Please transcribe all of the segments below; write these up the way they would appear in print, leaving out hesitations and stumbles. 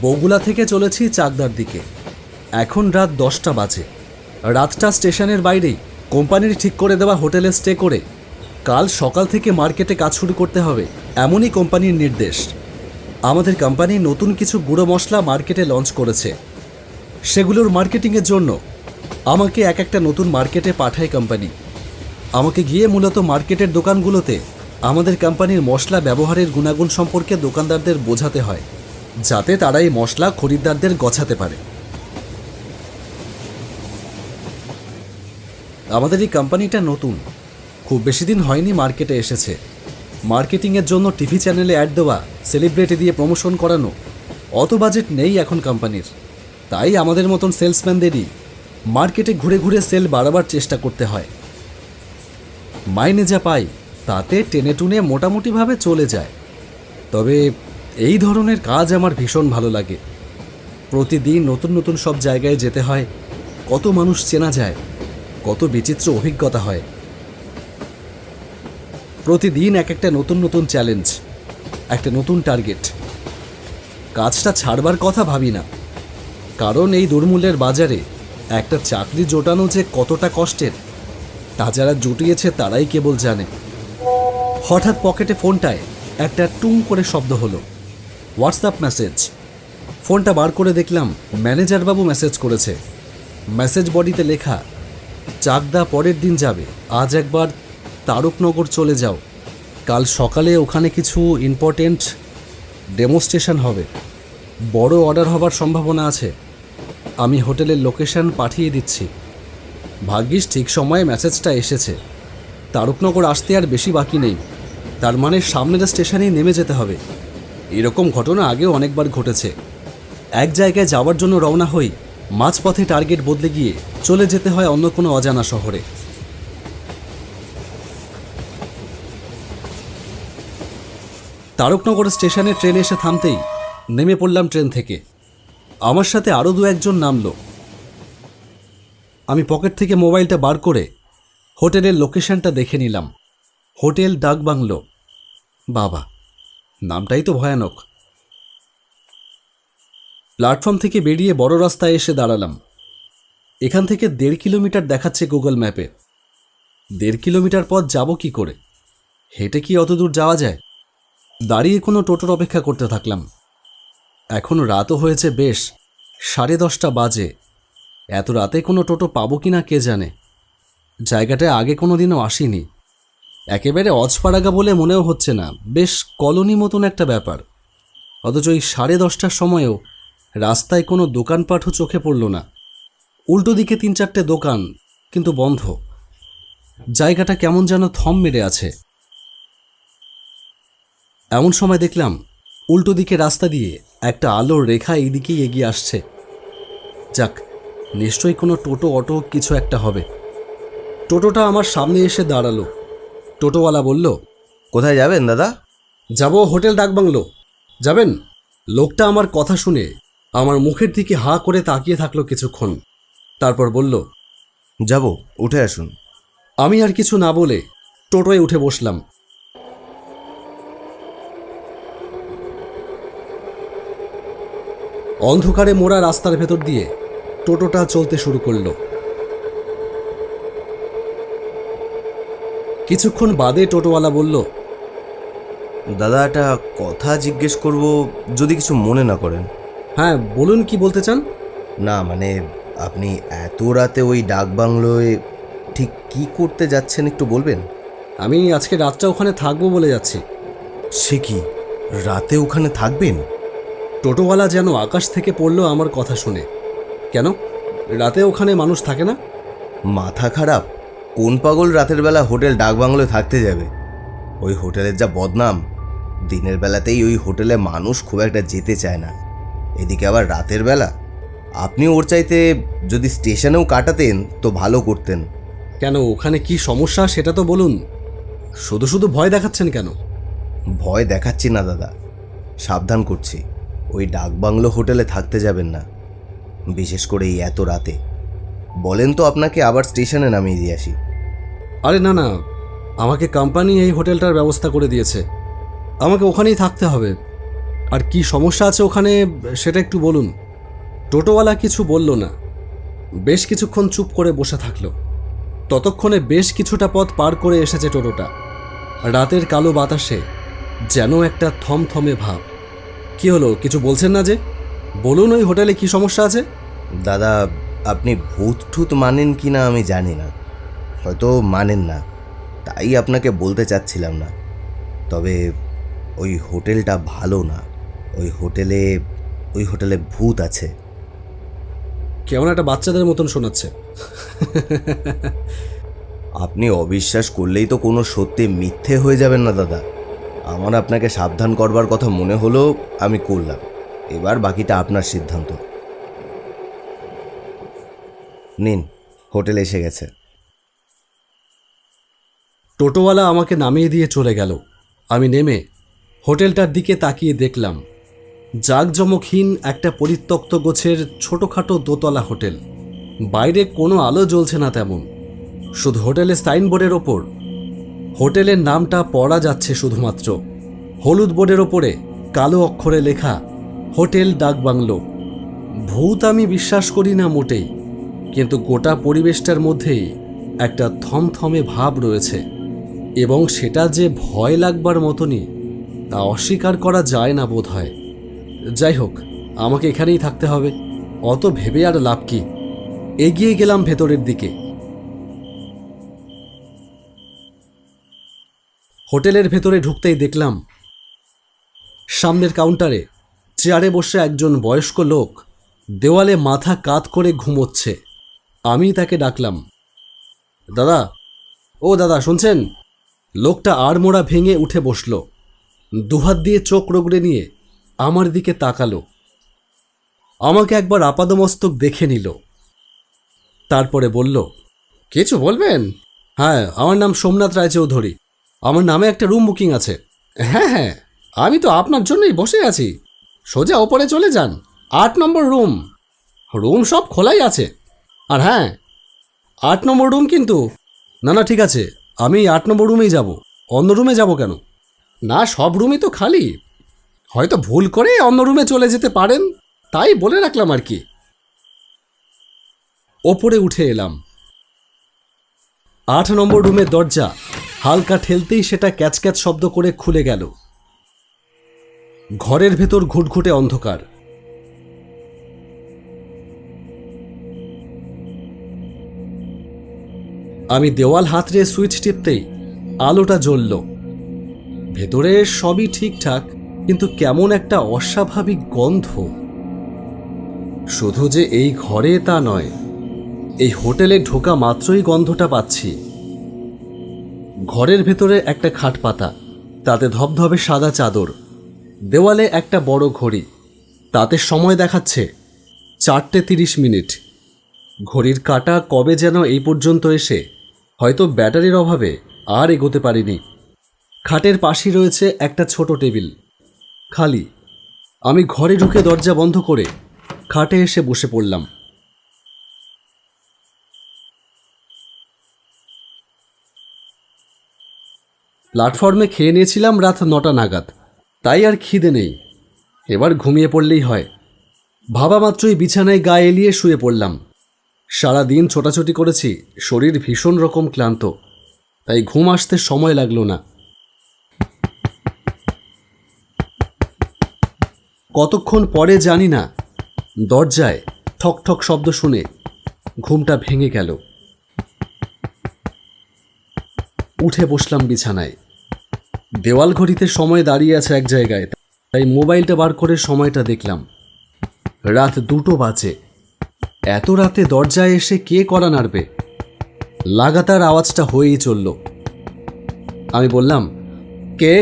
বগুলা থেকে চলেছি চাকদার দিকে। এখন রাত 10টা বাজে। রাতটা স্টেশনের বাইরেই কোম্পানির ঠিক করে দেওয়া হোটেলে স্টে করে কাল সকাল থেকে মার্কেটে কাজ শুরু করতে হবে, এমনই কোম্পানির নির্দেশ। আমাদের কোম্পানি নতুন কিছু গুঁড়ো মশলা মার্কেটে লঞ্চ করেছে। সেগুলোর মার্কেটিংয়ের জন্য আমাকে একটা নতুন মার্কেটে পাঠায় কোম্পানি। আমাকে গিয়ে মূলত মার্কেটের দোকানগুলোতে আমাদের কোম্পানির মশলা ব্যবহারের গুণাগুণ সম্পর্কে দোকানদারদের বোঝাতে হয়, যাতে তারা এই মশলা খরিদ্দারদের গছাতে পারে। আমাদের এই কোম্পানিটা নতুন, খুব বেশি দিন হয়নি মার্কেটে এসেছে। মার্কেটিংয়ের জন্য টিভি চ্যানেলে অ্যাড দেওয়া, সেলিব্রিটি দিয়ে প্রমোশন করানো, অত বাজেট নেই এখন কোম্পানির। তাই আমাদের মতন সেলসম্যানদেরই মার্কেটে ঘুরে ঘুরে সেল বাড়াবার চেষ্টা করতে হয়। মাইনে যা পাই তাতে টেনে টুনে মোটামুটিভাবে চলে যায়। তবে এই ধরনের কাজ আমার ভীষণ ভালো লাগে। প্রতিদিন নতুন নতুন সব জায়গায় যেতে হয়, কত মানুষ চেনা যায়, কত বিচিত্র অভিজ্ঞতা হয়। প্রতিদিন একটা নতুন নতুন চ্যালেঞ্জ, একটা নতুন টার্গেট। কাজটা ছাড়বার কথা ভাবি না, কারণ এই দুর্মূল্যের বাজারে একটা চাকরি জোটানো যে কতটা কষ্টের তা যারা জুটিয়েছে তারাই কেবল জানে। হঠাৎ পকেটে ফোনটায় একটা টুং করে শব্দ হলো। WhatsApp message. ফোনটা বার করে দেখলাম ম্যানেজারবাবু মেসেজ করেছে। মেসেজ বডিতে লেখা, চাকদা পরের দিন যাবে, আজ একবার তারকনগর চলে যাও। কাল সকালে ওখানে কিছু ইম্পর্টেন্ট ডেমোস্ট্রেশন হবে, বড় অর্ডার হবার সম্ভাবনা আছে। আমি হোটেলের লোকেশন পাঠিয়ে দিচ্ছি। ভাগ্যিস ঠিক সময়ে মেসেজটা এসেছে। তারকনগর আসতে আর বেশি বাকি নেই, তার মানে সামনের স্টেশনেই নেমে যেতে হবে। এরকম ঘটনা আগেও অনেকবার ঘটেছে। এক জায়গায় যাওয়ার জন্য রওনা হই, মাঝপথে টার্গেট বদলে গিয়ে চলে যেতে হয় অন্য কোনো অজানা শহরে। তারকনগর স্টেশনে ট্রেন এসে থামতেই নেমে পড়লাম ট্রেন থেকে। আমার সাথে আরও দু একজন নামলো। আমি পকেট থেকে মোবাইলটা বার করে হোটেলের লোকেশনটা দেখে নিলাম। হোটেল ডাকবাংলো। বাবা, নামটাই তো ভয়ানক। প্ল্যাটফর্ম থেকে বেরিয়ে বড় রাস্তায় এসে দাঁড়ালাম। এখান থেকে 1.5 কিলোমিটার দেখাচ্ছে গুগল ম্যাপে। 1.5 কিলোমিটার পথ যাব কি করে? হেঁটে কি অত দূর যাওয়া যায়? দাঁড়িয়ে কোনো টোটোর অপেক্ষা করতে থাকলাম। এখন রাতও হয়েছে বেশ, 10:30 বাজে। এত রাতে কোনো টোটো পাবো কি না কে জানে। জায়গাটায় আগে কোনো দিনও আসিনি। একেবারে অজপাড়াগা বলে মনেও হচ্ছে না, বেশ কলোনি মতন একটা ব্যাপার। অথচ ওই 10:30টার সময়েও রাস্তায় কোনো দোকানপাটও চোখে পড়ল না। উল্টো দিকে 3-4টে দোকান, কিন্তু বন্ধ। জায়গাটা কেমন যেন থম মেরে আছে। এমন সময় দেখলাম উল্টো দিকে রাস্তা দিয়ে একটা আলোর রেখা এই দিকেই এগিয়ে আসছে। যাক, নিশ্চয়ই কোনো টোটো অটো কিছু একটা হবে। টোটোটা আমার সামনে এসে দাঁড়ালো। টোটোওয়ালা বলল, কোথায় যাবেন দাদা? যাব হোটেল ডাকবাংলো। যাবেন? লোকটা আমার কথা শুনে আমার মুখের দিকে হাঁ করে তাকিয়ে থাকলো কিছুক্ষণ, তারপর বলল, যাব, উঠে আসুন। আমি আর কিছু না বলে টোটোয় উঠে বসলাম। অন্ধকারে মোড়া রাস্তার ভেতর দিয়ে টোটোটা চলতে শুরু করলো। কিছুক্ষণ বাদে টোটোওয়ালা বলল, দাদা, একটা কথা জিজ্ঞেস করব, যদি কিছু মনে না করেন। হ্যাঁ বলুন, কি বলতে চান? না মানে, আপনি এত রাতে ওই ডাকবাংলোয় ঠিক কি করতে যাচ্ছেন একটু বলবেন? আমি আজকে রাতটা ওখানে থাকবো বলে যাচ্ছি। সে কি, রাতে ওখানে থাকবেন? টোটোওয়ালা যেন আকাশ থেকে পড়লো আমার কথা শুনে। কেন, রাতে ওখানে মানুষ থাকে না? মাথা খারাপ? কোন পাগল রাতের বেলা হোটেল ডাকবাংলোয় থাকতে যাবে? ওই হোটেলের যা বদনাম, দিনের বেলাতেই ওই হোটেলে মানুষ খুব একটা যেতে চায় না, এদিকে আবার রাতের বেলা। আপনি ওর চাইতে যদি স্টেশনেও কাটাতেন তো ভালো করতেন। কেন, ওখানে কি সমস্যা সেটা তো বলুন। শুধু শুধু ভয় দেখাচ্ছেন কেন? ভয় দেখাচ্ছি না দাদা, সাবধান করছি। ওই ডাকবাংলো হোটেলে থাকতে যাবেন না, বিশেষ করে এই এত রাতে। বলেন তো আপনাকে আবার স্টেশনে নামিয়ে দিয়ে আসি। আরে না না, আমাকে কোম্পানি এই হোটেলটার ব্যবস্থা করে দিয়েছে, আমাকে ওখানেই থাকতে হবে। আর কি সমস্যা আছে ওখানে সেটা একটু বলুন। টোটোওয়ালা কিছু বলল না, বেশ কিছুক্ষণ চুপ করে বসে থাকলো। ততক্ষণে বেশ কিছুটা পথ পার করে এসেছে টোটোটা। রাতের কালো বাতাসে যেন একটা থমথমে ভাব। কি হলো, কিছু বলছেন না যে? বলুন, ওই হোটেলে কি সমস্যা আছে? দাদা, আপনি ভূত ঠুত মানেন কি না আমি জানি না, হয়তো মানেন না, তাই আপনাকে বলতে চাচ্ছিলাম না। তবে ওই হোটেলটা ভালো না। ওই হোটেলে ভূত আছে। কেমন একটা বাচ্চাদের মতন শোনাচ্ছে। আপনি অবিশ্বাস করলেই তো কোনো সত্যি মিথ্যে হয়ে যাবেন না দাদা। আমার আপনাকে সাবধান করবার কথা মনে হলো, আমি করলাম। এবার বাকিটা আপনার সিদ্ধান্ত। নিন, হোটেল এসে গেছে। টোটোওয়ালা আমাকে নামিয়ে দিয়ে চলে গেল। আমি নেমে হোটেলটার দিকে তাকিয়ে দেখলাম জাঁকজমকহীন একটা পরিত্যক্ত গোছের ছোটোখাটো দোতলা হোটেল। বাইরে কোনো আলো জ্বলছে না তেমন, শুধু হোটেলের সাইনবোর্ডের ওপর হোটেলের নামটা পড়া যাচ্ছে শুধুমাত্র। হলুদ বোর্ডের ওপরে কালো অক্ষরে লেখা হোটেল ডাকবাংলো। ভূত আমি বিশ্বাস করি না মোটেই, কিন্তু গোটা পরিবেশটার মধ্যেই একটা থমথমে ভাব রয়েছে, এবং সেটা যে ভয় লাগবার মতনই তা অস্বীকার করা যায় না বোধ হয়। যাই হোক, আমাকে এখানেই থাকতে হবে, অত ভেবে আর লাভ কি। এগিয়ে গেলাম ভেতরের দিকে। হোটেলের ভেতরে ঢুকতেই দেখলাম সামনের কাউন্টারে চেয়ারে বসে একজন বয়স্ক লোক দেওয়ালে মাথা কাত করে ঘুমোচ্ছে। আমি তাকে ডাকলাম, দাদা, ও দাদা, শুনছেন? লোকটা আড়মোড়া ভেঙে উঠে বসল, দুহাত দিয়ে চোখ রগড়ে নিয়ে আমার দিকে তাকালো, আমাকে একবার আপাদমস্তক দেখে নিল, তারপরে বলল, কিছু বলবেন? হ্যাঁ, আমার নাম সোমনাথ রায়চৌধুরী। আমার নামে একটা রুম বুকিং আছে। হ্যাঁ হ্যাঁ, আমি তো আপনার জন্যই বসে আছি। সোজা ওপরে চলে যান, 8 নম্বর রুম। রুম সব খোলাই আছে। আর হ্যাঁ, 8 নম্বর রুম কিন্তু। না না, ঠিক আছে, আমি 8 নম্বর রুমেই যাব। অন্য রুমে যাব কেন? না, সব রুমই তো খালি। হয়তো ভুল করে অন্য রুমে চলে যেতে পারেন, তাই বলে রাখলাম আর কি। ওপরে উঠে এলাম। 8 নম্বর রুমের দরজা হালকা ঠেলতেই সেটা ক্যাচক্যাচ শব্দ করে খুলে গেল। ঘরের ভেতর ঘুটঘুটে অন্ধকার। আমি দেওয়াল হাতড়ে সুইচ টিপতেই আলোটা জ্বলল। ভেতরে সবই ঠিকঠাক, কিন্তু কেমন একটা অস্বাভাবিক গন্ধ। শুধু যে এই ঘরে তা নয়, এই হোটেলে ঢোকা মাত্রই গন্ধটা পাচ্ছি। ঘরের ভেতরে একটা খাট পাতা, তাতে ধবধবে সাদা চাদর, দেওয়ালে একটা বড় ঘড়ি, তাতে সময় দেখাচ্ছে 4:30। ঘড়ির কাঁটা কবে যেন এই পর্যন্ত এসে হয়তো ব্যাটারির অভাবে আর এগোতে পারিনি। খাটের পাশেই রয়েছে একটা ছোট টেবিল, খালি। আমি ঘরে ঢুকে দরজা বন্ধ করে খাটে এসে বসে পড়লাম। প্ল্যাটফর্মে খেয়ে নিয়েছিলাম রাত 9টা নাগাদ, তাই আর খিদে নেই। এবার ঘুমিয়ে পড়লেই হয়। ভাবা মাত্রই বিছানায় গা এলিয়ে শুয়ে পড়লাম। সারাদিন ছোটাছুটি করেছি, শরীর ভীষণ রকম ক্লান্ত, তাই ঘুম আসতে সময় লাগলো না। কতক্ষণ পরে জানি না, দরজায় ঠক ঠক শব্দ শুনে ঘুমটা ভেঙে গেল। উঠে বসলাম বিছানায়। দেওয়াল ঘড়িতে সময় দাঁড়িয়ে আছে এক জায়গায়, তাই মোবাইলটা বার করে সময়টা দেখলাম। রাত 2টো বাজে। এত রাতে দরজায় এসে কে কড়া নাড়বে? লাগাতার আওয়াজটা হয়েই চলল। আমি বললাম, কে?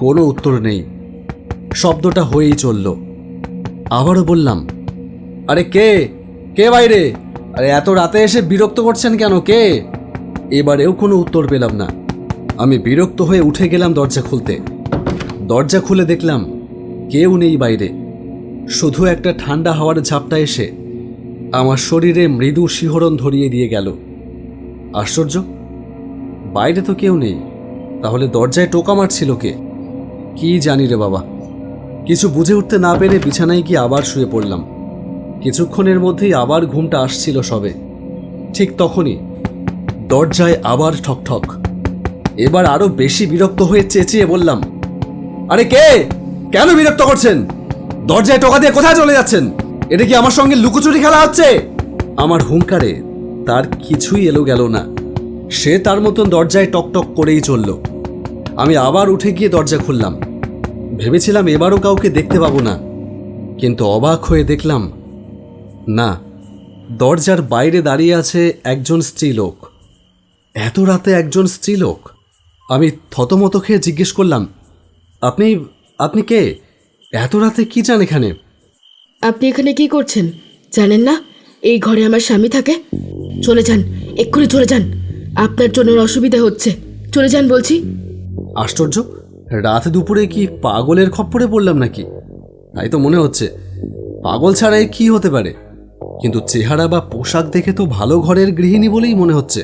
কোনো উত্তর নেই। শব্দটা হয়েই চলল। আবারও বললাম, আরে কে? কে বাইরে? আরে এত রাতে এসে বিরক্ত করছেন কেন? কে? এবারেও কোনো উত্তর পেলাম না। আমি বিরক্ত হয়ে উঠে গেলাম দরজা খুলতে। দরজা খুলে দেখলাম কেউ নেই বাইরে। শুধু একটা ঠান্ডা হাওয়ার ঝাপটা এসে আমার শরীরে মৃদু শিহরণ ধরিয়ে দিয়ে গেল। আশ্চর্য, বাইরে তো কেউ নেই, তাহলে দরজায় টোকা মারছিল কে? কি জানি রে বাবা। কিছু বুঝে উঠতে না পেরে বিছানায় গিয়ে আবার শুয়ে পড়লাম। কিছুক্ষণের মধ্যেই আবার ঘুমটা আসছিল সবে। ঠিক তখনই দরজায় আবার ঠকঠক। এবার আরো বেশি বিরক্ত হয়ে চেঁচিয়ে বললাম, আরে কে? কেন বিরক্ত করছেন? দরজায় টোকা দিয়ে কোথায় চলে যাচ্ছেন? এটা কি আমার সঙ্গে লুকোচুরি খেলা হচ্ছে? আমার হুঙ্কারে তার কিছুই এলো গেল না। সে তার মতন দরজায় টকটক করেই চলল। আমি আবার উঠে গিয়ে দরজা খুললাম। ভেবেছিলাম এবারও কাউকে দেখতে পাবো না, কিন্তু অবাক হয়ে দেখলাম না, দরজার বাইরে দাঁড়িয়ে আছে একজন স্ত্রীলোক। এত রাতে একজন স্ত্রীলোক? আমি থতমত খেয়ে জিজ্ঞেস করলাম, আপনি আপনি কে? এত রাতে কি চান এখানে? আপনি এখানে কি করছেন জানেন না? এই ঘরে আমার স্বামী থাকে। চলে যান, এক্ষুনি চলে যান। আপনার জন্য ওর অসুবিধা হচ্ছে। চলে যান বলছি। আশ্চর্য, রাত দুপুরে কি পাগলের খপ্পরে পড়লাম নাকি? তাই তো মনে হচ্ছে। পাগল ছাড়াই কি হতে পারে? কিন্তু চেহারা বা পোশাক দেখে তো ভালো ঘরের গৃহিণী বলেই মনে হচ্ছে।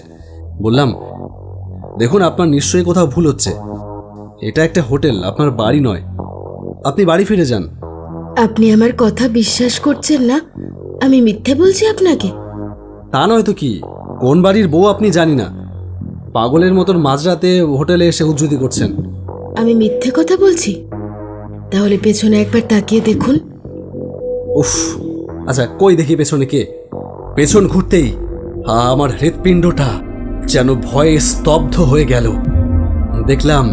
বললাম, দেখুন, আপনার নিশ্চয়ই কোথাও ভুল হচ্ছে। এটা একটা হোটেল, আপনার বাড়ি নয়। আপনি বাড়ি ফিরে যান। আপনি আমার কথা বিশ্বাস করছেন না? আমি মিথ্যে বলছি আপনাকে? তা নয় তো কি, কোন বাড়ির বউ আপনি জানি না, পাগলের মতন মাঝরাতে হোটেলে এসে উজ্জুতি করছেন। আমি মিথ্যে কথা বলছি? তাহলে পেছনে একবার তাকিয়ে দেখুন। উফ, আচ্ছা কই দেখি পেছনে কে? পেছন ঘুরতেই আমার হৃৎপিণ্ডটা যেন ভয়ে স্তব্ধ হয়ে গেল। দেখলাম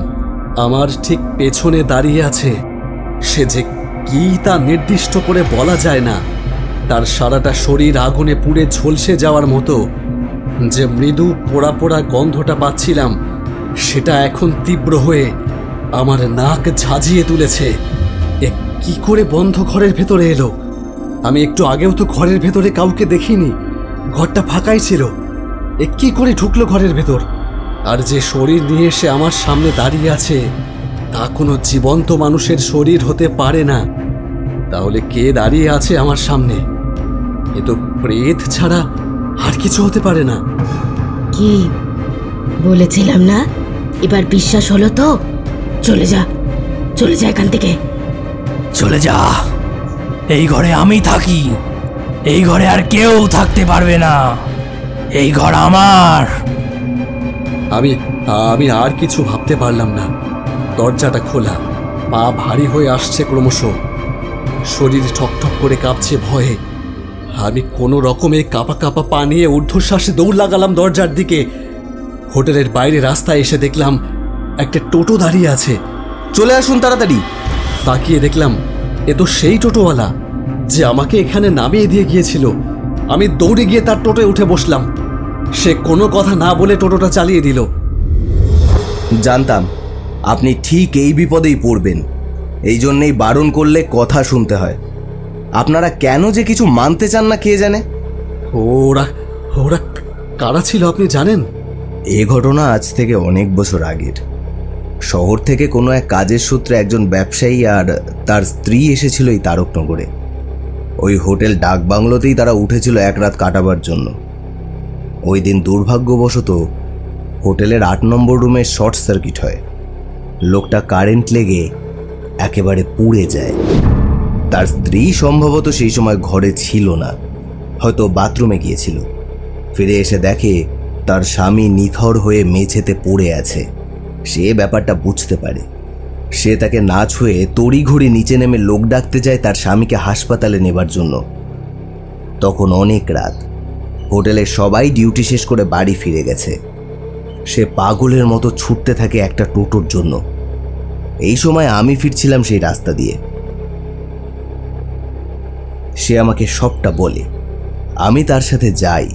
আমার ঠিক পেছনে দাঁড়িয়ে আছে সে, যে কি তা নির্দিষ্ট করে বলা যায় না। তার সারাটা শরীর আগুনে পুড়ে ঝলসে যাওয়ার মতো। যে মৃদু পোড়া পোড়া গন্ধটা পাচ্ছিলাম, সেটা এখন তীব্র হয়ে আমার নাক ঝাঁঝিয়ে তুলেছে। এ কি করে বন্ধ ঘরের ভেতরে এলো? আমি একটু আগেও তো ঘরের ভেতরে কাউকে দেখিনি, ঘরটা ফাঁকাই ছিল। এ কি করে ঢুকলো ঘরের ভেতর? আর যে শরীর নিয়ে এসে আমার সামনে দাঁড়িয়ে আছে, তা কোনো জীবন্ত মানুষের শরীর হতে পারে না। তাহলে কে দাঁড়িয়ে আছে আমার সামনে? এ তো প্রেত ছাড়া আর কিছু হতে পারে না। কি বলেছিলাম না? এবার বিশ্বাস হলো তো? চলে যা, চলে যা এখান থেকে। চলে যা। এই ঘরে আমি থাকি। এই ঘরে আর কেউ থাকতে পারবে না। এই ঘর আমার। আমি আমি আর কিছু ভাবতে পারলাম না। দরজাটা খোলা, পা ভারী হয়ে আসছে ক্রমশ, শরীর ঠকঠক করে কাঁপছে ভয়ে। আমি কোনো রকমে কাঁপা কাঁপা পা নিয়ে ঊর্ধ্বশ্বাসে দৌড় লাগালাম দরজার দিকে। হোটেলের বাইরে রাস্তায় এসে দেখলাম একটা টোটো দাঁড়িয়ে আছে। চলে আসুন তাড়াতাড়ি। তাকিয়ে দেখলাম এ তো সেই টোটোওয়ালা যে আমাকে এখানে নামিয়ে দিয়ে গিয়েছিল। আমি দৌড়ে গিয়ে তার টোটোয় উঠে বসলাম। সে কোনো কথা না বলে টোটোটা চালিয়ে দিল। জানতাম আপনি ঠিক এই বিপদেই পড়বেন, এই জন্যেই বারণ করলে কথা শুনতে হয়। আপনারা কেন যে কিছু মানতে চান না কে জানে। ওরা ওরা কারা ছিল আপনি জানেন? এ ঘটনা আজ থেকে অনেক বছর আগের। শহর থেকে কোনো এক কাজের সূত্রে একজন ব্যবসায়ী আর তার স্ত্রী এসেছিল এই তারকনগরে। ওই হোটেল ডাকবাংলোতেই তারা উঠেছিল এক রাত কাটাবার জন্য। ওই দিন দুর্ভাগ্যবশত হোটেলের 8 নম্বর রুমে শর্ট সার্কিট হয়। লোকটা কারেন্ট লেগে একেবারে পুড়ে যায়। তার স্ত্রী সম্ভবত সেই সময় ঘরে ছিল না, হয়তো বাথরুমে গিয়েছিল। ফিরে এসে দেখে তার স্বামী নিথর হয়ে মেঝেতে পড়ে আছে। সে ব্যাপারটা বুঝতে পারে। সে তাকে না ছুঁয়ে তড়িঘড়ি নিচে নেমে লোক ডাকতে যায় তার স্বামীকে হাসপাতালে নেবার জন্য। তখন অনেক রাত, হোটেলের সবাই ডিউটি শেষ করে বাড়ি ফিরে গেছে। সে পাগলের মতো ছুটতে থাকে একটা টোটোর জন্য। এই সময় আমি ফিরছিলাম সেই রাস্তা দিয়ে। সে আমাকে সবটা বলে। আমি তার সাথে যাই,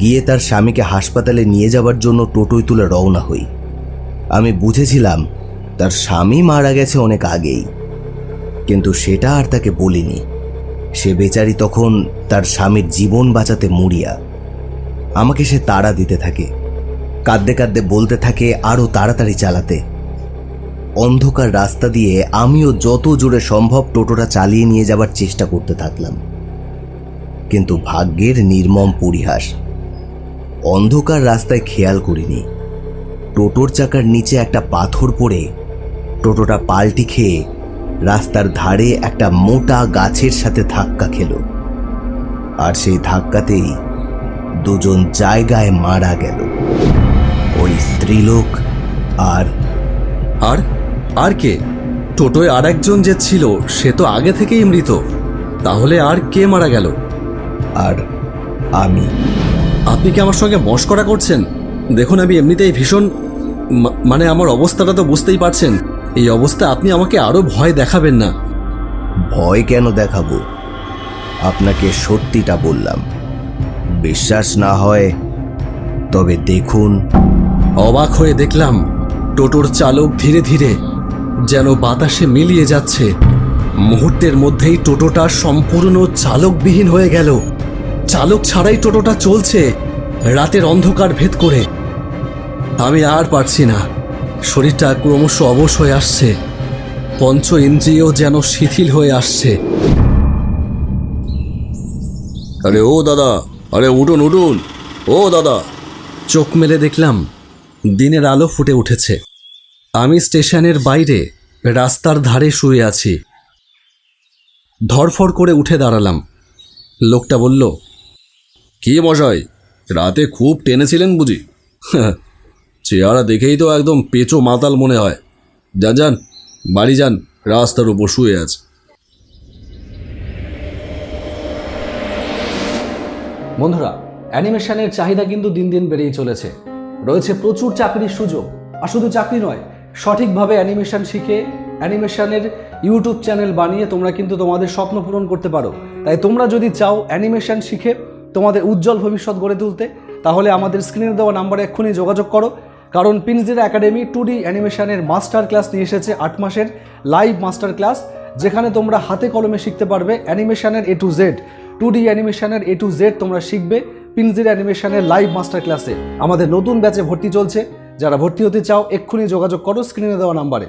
গিয়ে তার স্বামীকে হাসপাতালে নিয়ে যাবার জন্য টোটোয় তুলে রওনা হই। আমি বুঝেছিলাম তার স্বামী মারা গেছে অনেক আগেই, কিন্তু সেটা আর তাকে বলিনি। সে বেচারি তখন তার স্বামীর জীবন বাঁচাতে মরিয়া। আমাকে সে তাড়া দিতে থাকে, কাঁদতে কাঁদতে বলতে থাকে আরও তাড়াতাড়ি চালাতে। অন্ধকার রাস্তা দিয়ে আমিও যত জোরে সম্ভব টোটোটা চালিয়ে নিয়ে যাবার চেষ্টা করতে থাকলাম। কিন্তু ভাগ্যের নির্মম পরিহাস, অন্ধকার রাস্তায় খেয়াল করিনি টোটোর চাকার নিচে একটা পাথর পড়ে টোটোটা পাল্টি খেয়ে রাস্তার ধারে একটা মোটা গাছের সাথে ধাক্কা খেল, আর সেই ধাক্কাতেই দুজন জায়গায় মারা গেল, ওই স্ত্রীলোক আর আর আর কে? টোটোয় আর একজন যে ছিল সে তো আগে থেকেই মৃত। তাহলে আর কে মারা গেল? আর আমি। আপনি কি আমার সঙ্গে মশকরা করছেন? দেখুন, আমি এমনিতেই ভীষণ মানে আমার অবস্থাটা তো বুঝতেই পারছেন। এই অবস্থা আপনি আমাকে আরো ভয় দেখাবেন না। ভয় কেন দেখাবো? আপনাকে সত্যিটা বললাম। বিশ্বাস না হয় তবে দেখুন। অবাক হয়ে দেখলাম টোটোর চালক ধীরে ধীরে যেন বাতাসে মিলিয়ে যাচ্ছে। মুহূর্তের মধ্যেই টোটোটা সম্পূর্ণ চালকবিহীন হয়ে গেল। চালক ছাড়াই টোটোটা চলছে রাতের অন্ধকার ভেদ করে। আমি আর পারছি না, শরীরটা ক্রমশ অবশ হয়ে আসছে, পঞ্চ ইন্দ্রিয় যেন শিথিল হয়ে আসছে। আরে ও দাদা, আরে উঠুন উঠুন, ও দাদা। চোখ মেলে দেখলাম দিনের আলো ফুটে উঠেছে। আমি স্টেশনের বাইরে রাস্তার ধারে শুয়ে আছি। ধরফর করে উঠে দাঁড়ালাম। লোকটা বলল, কি মশাই, রাতে খুব টেনেছিলেন বুঝি? চেহারা দেখেই তো একদম পেঁচো মাতাল মনে হয়। যান যান, বাড়ি যান, রাস্তার উপর শুয়ে আছে। বন্ধুরা, অ্যানিমেশনের চাহিদা কিন্তু দিন দিন বেড়েই চলেছে। রয়েছে প্রচুর চাকরির সুযোগ। আর শুধু চাকরি নয়, সঠিকভাবে অ্যানিমেশন শিখে অ্যানিমেশনের ইউটিউব চ্যানেল বানিয়ে তোমরা কিন্তু তোমাদের স্বপ্ন পূরণ করতে পারো। তাই তোমরা যদি চাও অ্যানিমেশন শিখে তোমাদের উজ্জ্বল ভবিষ্যৎ গড়ে তুলতে, তাহলে আমাদের স্ক্রিনে দেওয়া নাম্বারে এক্ষুনি যোগাযোগ করো। কারণ পিনজিরা একাডেমি 2D অ্যানিমেশনের মাস্টার ক্লাস নিয়ে এসেছে 8 মাসের লাইভ মাস্টার ক্লাস, যেখানে তোমরা হাতে কলমে শিখতে পারবে অ্যানিমেশনের A to Z। 2D অ্যানিমেশনের A to Z তোমরা শিখবে পিনজিরা অ্যানিমেশনের লাইভ মাস্টার ক্লাসে। আমাদের নতুন ব্যাচে ভর্তি চলছে। যারা ভর্তি হতে চাও এক্ষুনি যোগাযোগ করো স্ক্রিনে দেওয়া নাম্বারে।